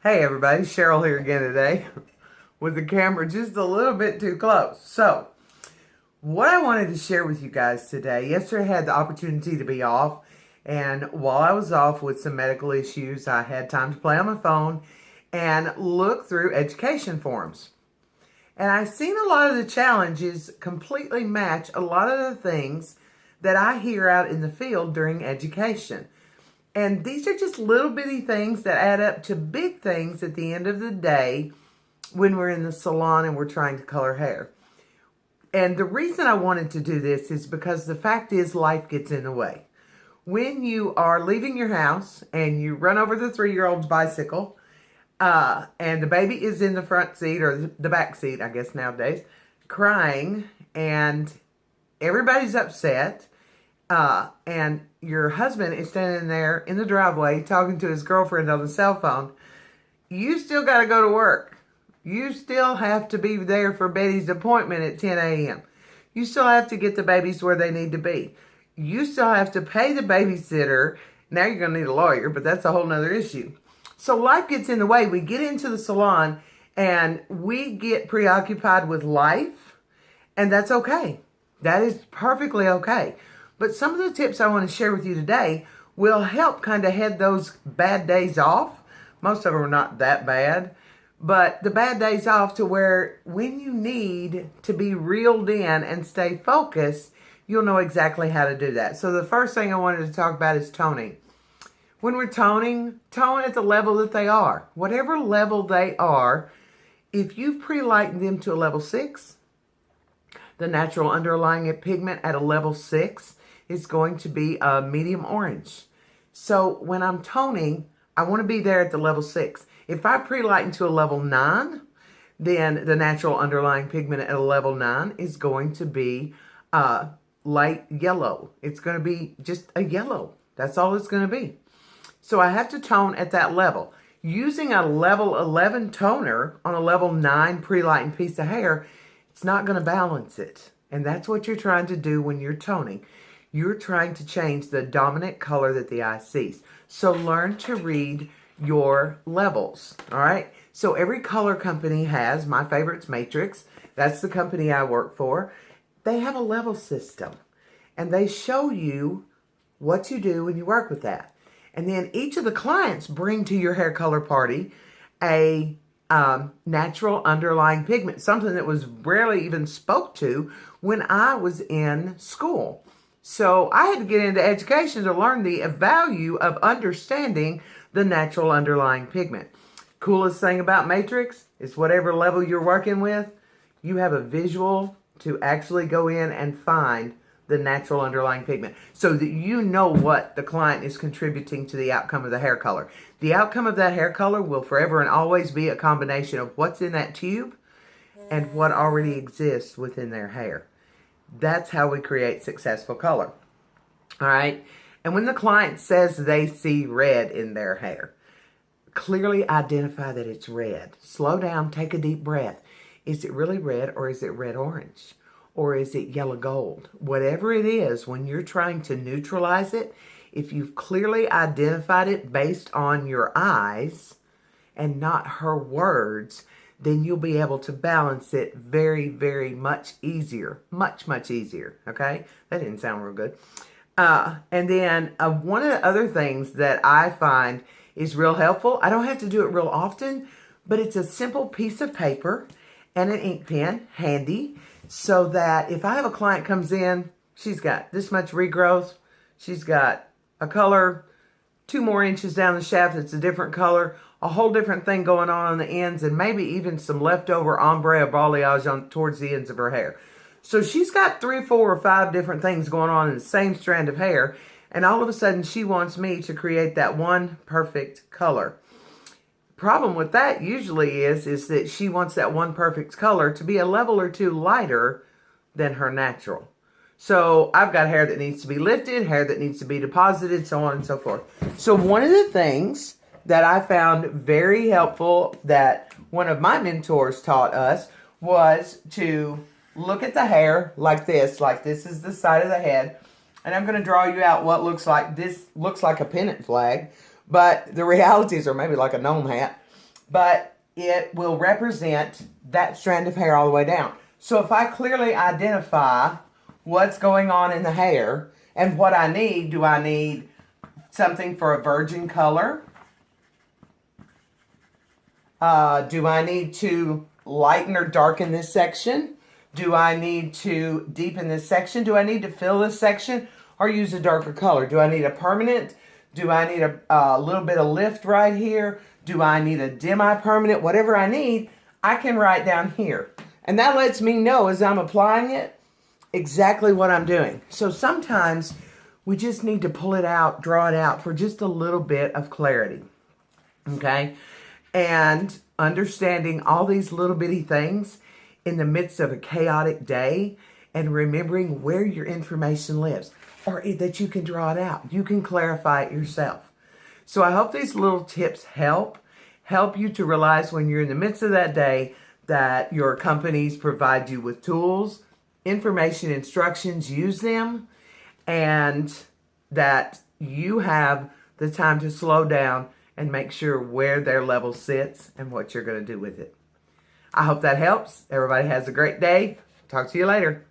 Hey everybody, Cheryl here again today with the camera just a little bit too close. So, what I wanted to share with you guys today, yesterday I had the opportunity to be off, and while I was off with some medical issues, I had time to play on my phone and look through education forums. And I've seen a lot of the challenges completely match a lot of the things that I hear out in the field during education. And these are just little bitty things that add up to big things at the end of the day when we're in the salon and we're trying to color hair. And the reason I wanted to do this is because the fact is life gets in the way. When you are leaving your house and you run over the 3-year-old's bicycle, and the baby is in the front seat or the back seat, I guess nowadays, crying, and everybody's upset, and your husband is standing there in the driveway talking to his girlfriend on the cell phone, you still got to go to work. You still have to be there for Betty's appointment at 10 a.m. You still have to get the babies where they need to be. You still have to pay the babysitter. Now you're going to need a lawyer, but that's a whole nother issue. So life gets in the way. We get into the salon and we get preoccupied with life, and that's okay. That is perfectly okay. But some of the tips I want to share with you today will help kind of head those bad days off. Most of them are not that bad, but the bad days off to where when you need to be reeled in and stay focused, you'll know exactly how to do that. So the first thing I wanted to talk about is toning. When we're toning, tone at the level that they are. Whatever level they are, if you've pre-lightened them to a level 6, the natural underlying pigment at a level 6 is going to be a medium orange. So when I'm toning, I want to be there at the level 6. If I pre-lighten to a level 9, then the natural underlying pigment at a level 9 is going to be light yellow. It's going to be just a yellow. That's all it's going to be. So I have to tone at that level. Using a level 11 toner on a level 9 pre-lightened piece of hair, it's not going to balance it. And that's what you're trying to do when you're toning. You're trying to change the dominant color that the eye sees. So learn to read your levels, all right? So every color company has, my favorite's Matrix. That's the company I work for. They have a level system, and they show you what you do when you work with that. And then each of the clients bring to your hair color party a natural underlying pigment, something that was rarely even spoke to when I was in school. So I had to get into education to learn the value of understanding the natural underlying pigment. Coolest thing about Matrix is whatever level you're working with, you have a visual to actually go in and find the natural underlying pigment so that you know what the client is contributing to the outcome of the hair color. The outcome of that hair color will forever and always be a combination of what's in that tube and what already exists within their hair. That's how we create successful color. All right. And when the client says they see red in their hair, clearly identify that it's red. Slow down, take a deep breath. Is it really red, or is it red orange? Or is it yellow gold? Whatever it is, when you're trying to neutralize it, if you've clearly identified it based on your eyes and not her words, then you'll be able to balance it very, very much easier. Much, much easier. Okay? That didn't sound real good. And then one of the other things that I find is real helpful, I don't have to do it real often, but it's a simple piece of paper and an ink pen handy so that if I have a client comes in, she's got this much regrowth, she's got a color 2 more inches down the shaft, it's a different color, a whole different thing going on the ends, and maybe even some leftover ombre or balayage on towards the ends of her hair. So she's got 3, 4, or 5 different things going on in the same strand of hair, and all of a sudden she wants me to create that one perfect color. Problem with that usually is that she wants that one perfect color to be a level or 2 lighter than her natural. So I've got hair that needs to be lifted, hair that needs to be deposited, so on and so forth. So one of the things that I found very helpful that one of my mentors taught us was to look at the hair like this is the side of the head. And I'm going to draw you out what looks like, this looks like a pennant flag, but the reality is, or maybe like a gnome hat. but it will represent that strand of hair all the way down. So if I clearly identify what's going on in the hair and what I need, do I need something for a virgin color? Do I need to lighten or darken this section? Do I need to deepen this section? Do I need to fill this section or use a darker color? Do I need a permanent? Do I need a little bit of lift right here? Do I need a demi-permanent? Whatever I need, I can write down here. And that lets me know as I'm applying it exactly what I'm doing. So sometimes we just need to pull it out, draw it out for just a little bit of clarity. Okay? And understanding all these little bitty things in the midst of a chaotic day and remembering where your information lives or that you can draw it out. You can clarify it yourself. So I hope these little tips help you to realize when you're in the midst of that day that your companies provide you with tools, information, instructions, use them, and that you have the time to slow down and make sure where their level sits and what you're going to do with it. I hope that helps. Everybody has a great day. Talk to you later.